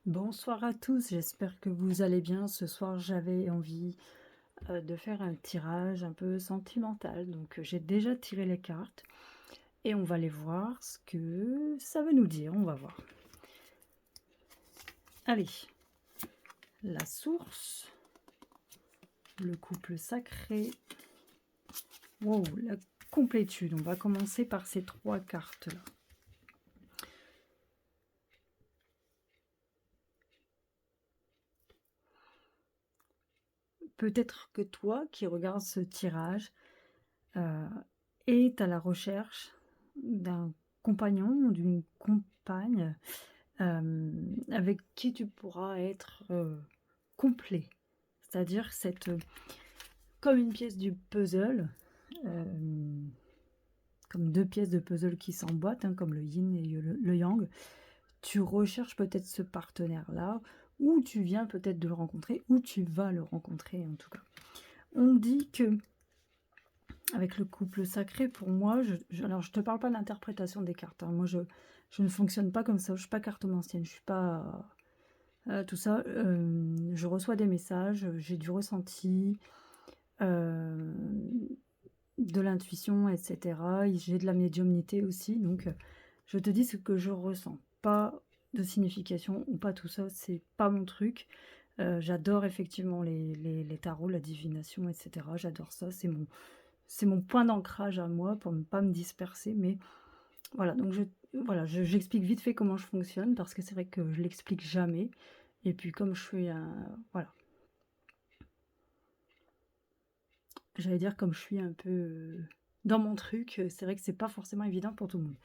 Bonsoir à tous, j'espère que vous allez bien. Ce soir, j'avais envie de faire un tirage un peu sentimental. Donc, j'ai déjà tiré les cartes et on va aller voir ce que ça veut nous dire. On va voir. Allez, la source, le couple sacré. Wow, la complétude. On va commencer par ces trois cartes-là. Peut-être que toi qui regardes ce tirage est à la recherche d'un compagnon ou d'une compagne avec qui tu pourras être complet. C'est-à-dire comme une pièce du puzzle, comme deux pièces de puzzle qui s'emboîtent, hein, comme le yin et le yang. Tu recherches peut-être ce partenaire-là, ou tu viens peut-être de le rencontrer, ou tu vas le rencontrer en tout cas. On dit que avec le couple sacré, pour moi, alors je te parle pas d'interprétation des cartes, hein. Moi je ne fonctionne pas comme ça, je suis pas cartomancienne, je suis pas tout ça. Je reçois des messages, j'ai du ressenti, euh, de l'intuition, etc. J'ai de la médiumnité aussi, donc je te dis ce que je ressens, pas de signification ou pas tout ça, c'est pas mon truc. J'adore effectivement les tarots, la divination, etc. J'adore ça, c'est mon point d'ancrage à moi pour ne pas me disperser. Mais voilà, donc j'explique vite fait comment je fonctionne parce que c'est vrai que je l'explique jamais. Et puis comme je suis voilà, j'allais dire comme je suis un peu dans mon truc, c'est vrai que c'est pas forcément évident pour tout le monde.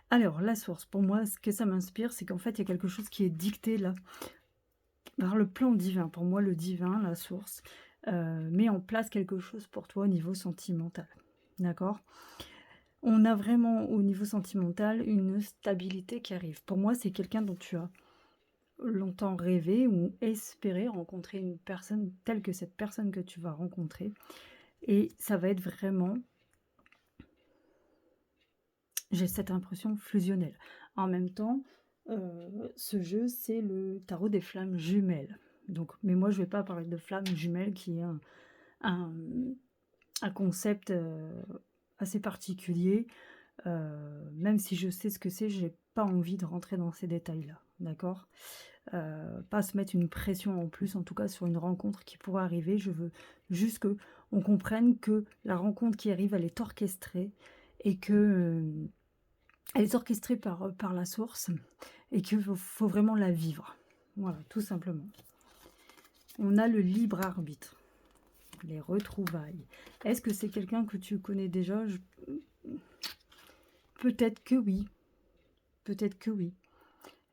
Alors la source, pour moi, ce que ça m'inspire, c'est qu'en fait il y a quelque chose qui est dicté là par le plan divin. Pour moi, le divin, la source, met en place quelque chose pour toi au niveau sentimental. D'accord? On a vraiment au niveau sentimental une stabilité qui arrive. Pour moi, c'est quelqu'un dont tu as longtemps rêvé ou espéré rencontrer une personne telle que cette personne que tu vas rencontrer. Et ça va être vraiment, j'ai cette impression fusionnelle. En même temps, ce jeu, c'est le tarot des flammes jumelles. Donc, mais moi, je ne vais pas parler de flammes jumelles qui est un, un concept assez particulier. Même si je sais ce que c'est, j'ai pas envie de rentrer dans ces détails-là, d'accord? Pas se mettre une pression en plus, en tout cas sur une rencontre qui pourrait arriver. Je veux juste que on comprenne que la rencontre qui arrive, elle est orchestrée et que elle est orchestrée par la source et qu'il faut vraiment la vivre. Voilà, tout simplement. On a le libre arbitre, les retrouvailles. Est-ce que c'est quelqu'un que tu connais déjà? Peut-être que oui. Peut-être que oui.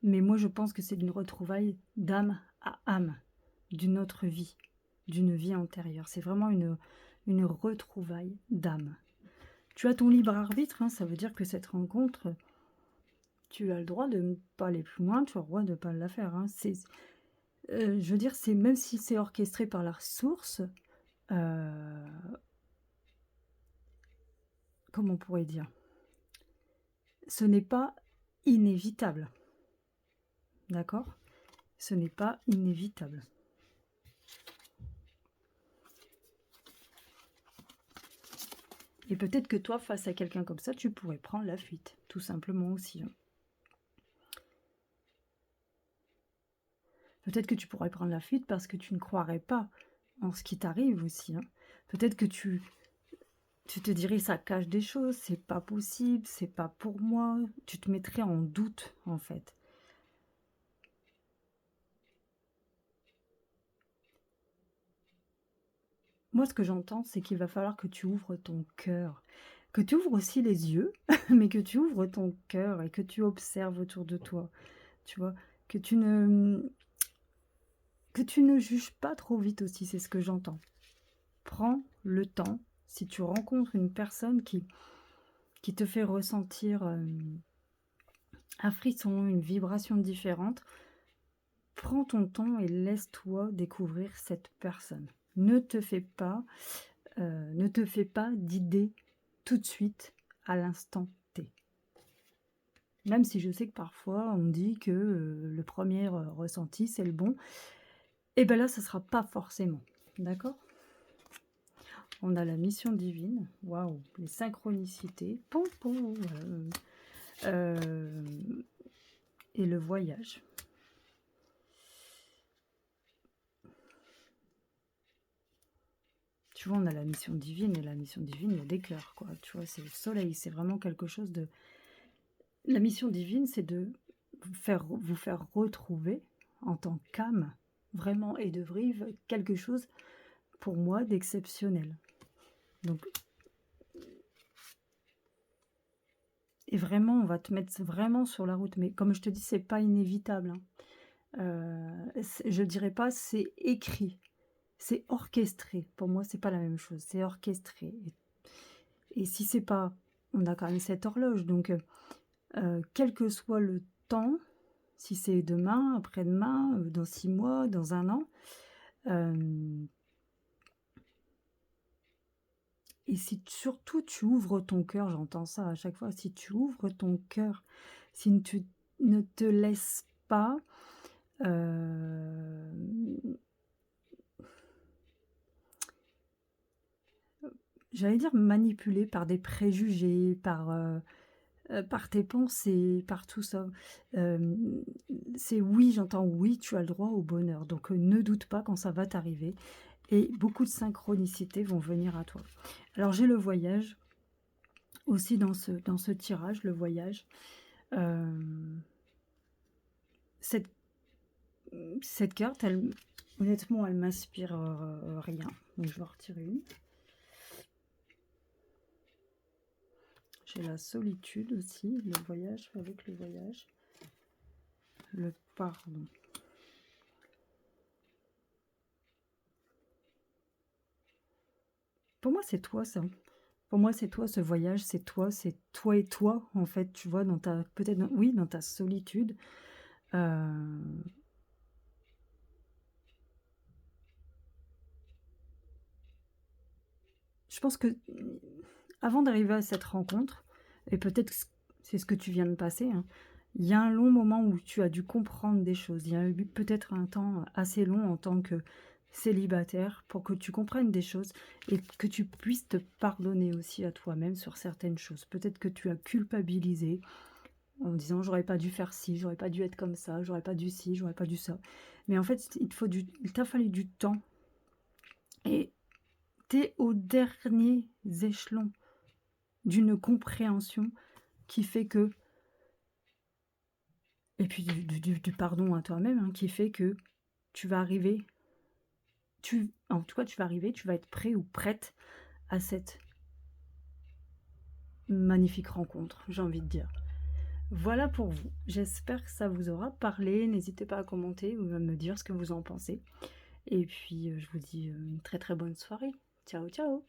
Mais moi, je pense que c'est une retrouvaille d'âme à âme, d'une autre vie, d'une vie antérieure. C'est vraiment une retrouvaille d'âme. Tu as ton libre arbitre, hein, ça veut dire que cette rencontre, tu as le droit de ne pas aller plus loin, tu as le droit de ne pas la faire. Hein. Je veux dire, c'est même si c'est orchestré par la source, euh, comment on pourrait dire, ce n'est pas inévitable. D'accord? Ce n'est pas inévitable. Et peut-être que toi, face à quelqu'un comme ça, tu pourrais prendre la fuite, tout simplement aussi. Hein. Peut-être que tu pourrais prendre la fuite parce que tu ne croirais pas en ce qui t'arrive aussi. Hein. Peut-être que tu te dirais, ça cache des choses, c'est pas possible, c'est pas pour moi. Tu te mettrais en doute, en fait. Moi, ce que j'entends, c'est qu'il va falloir que tu ouvres ton cœur, que tu ouvres aussi les yeux, mais que tu ouvres ton cœur et que tu observes autour de toi, tu vois, que tu ne juges pas trop vite aussi, c'est ce que j'entends. Prends le temps, si tu rencontres une personne qui te fait ressentir un frisson, une vibration différente, prends ton temps et laisse-toi découvrir cette personne. Ne te fais pas d'idée tout de suite à l'instant T. Même si je sais que parfois on dit que, le premier ressenti, c'est le bon. Et ben là, ça sera pas forcément, d'accord? On a la mission divine, waouh, les synchronicités, poum poum, et le voyage. Tu vois, on a la mission divine et la mission divine, il y a des cœurs, quoi. Tu vois, c'est le soleil, c'est vraiment quelque chose de... La mission divine, c'est de vous faire retrouver en tant qu'âme, vraiment, et de vivre quelque chose, pour moi, d'exceptionnel. Donc, et vraiment, on va te mettre vraiment sur la route. Mais comme je te dis, c'est pas inévitable, hein. Je dirais pas c'est écrit, c'est orchestré. Pour moi, c'est pas la même chose, c'est orchestré. Et si c'est pas, on a quand même cette horloge, donc quel que soit le temps, si c'est demain, après-demain, dans 6 mois, dans 1 an, et si surtout tu ouvres ton cœur, j'entends ça à chaque fois, si tu ouvres ton cœur, si tu ne te laisses pas, j'allais dire manipuler par des préjugés, par tes pensées, par tout ça. C'est oui, j'entends oui, tu as le droit au bonheur, donc ne doute pas quand ça va t'arriver et beaucoup de synchronicités vont venir à toi. Alors j'ai le voyage aussi dans ce tirage, le voyage. Cette cette carte, elle honnêtement, elle m'inspire, rien, donc je vais en retirer une. J'ai la solitude aussi, le voyage, avec le voyage. Le pardon. Pour moi, c'est toi ça. Pour moi, c'est toi ce voyage, c'est toi et toi, en fait, tu vois, dans ta peut-être oui, dans ta solitude. Heu, je pense que, avant d'arriver à cette rencontre et peut-être que c'est ce que tu viens de passer, hein, il y a un long moment où tu as dû comprendre des choses. Il y a eu peut-être un temps assez long en tant que célibataire pour que tu comprennes des choses et que tu puisses te pardonner aussi à toi-même sur certaines choses. Peut-être que tu as culpabilisé en me disant: «J'aurais pas dû faire ci, j'aurais pas dû être comme ça, j'aurais pas dû ci, j'aurais pas dû ça». Mais en fait, il t'a fallu du temps et tu es aux derniers échelons d'une compréhension qui fait que, et puis du pardon à toi-même, hein, qui fait que tu vas arriver, en tout cas, tu vas arriver, tu vas être prêt ou prête à cette magnifique rencontre, j'ai envie de dire. Voilà pour vous. J'espère que ça vous aura parlé. N'hésitez pas à commenter ou à me dire ce que vous en pensez. Et puis, je vous dis, une très, très bonne soirée. Ciao, ciao.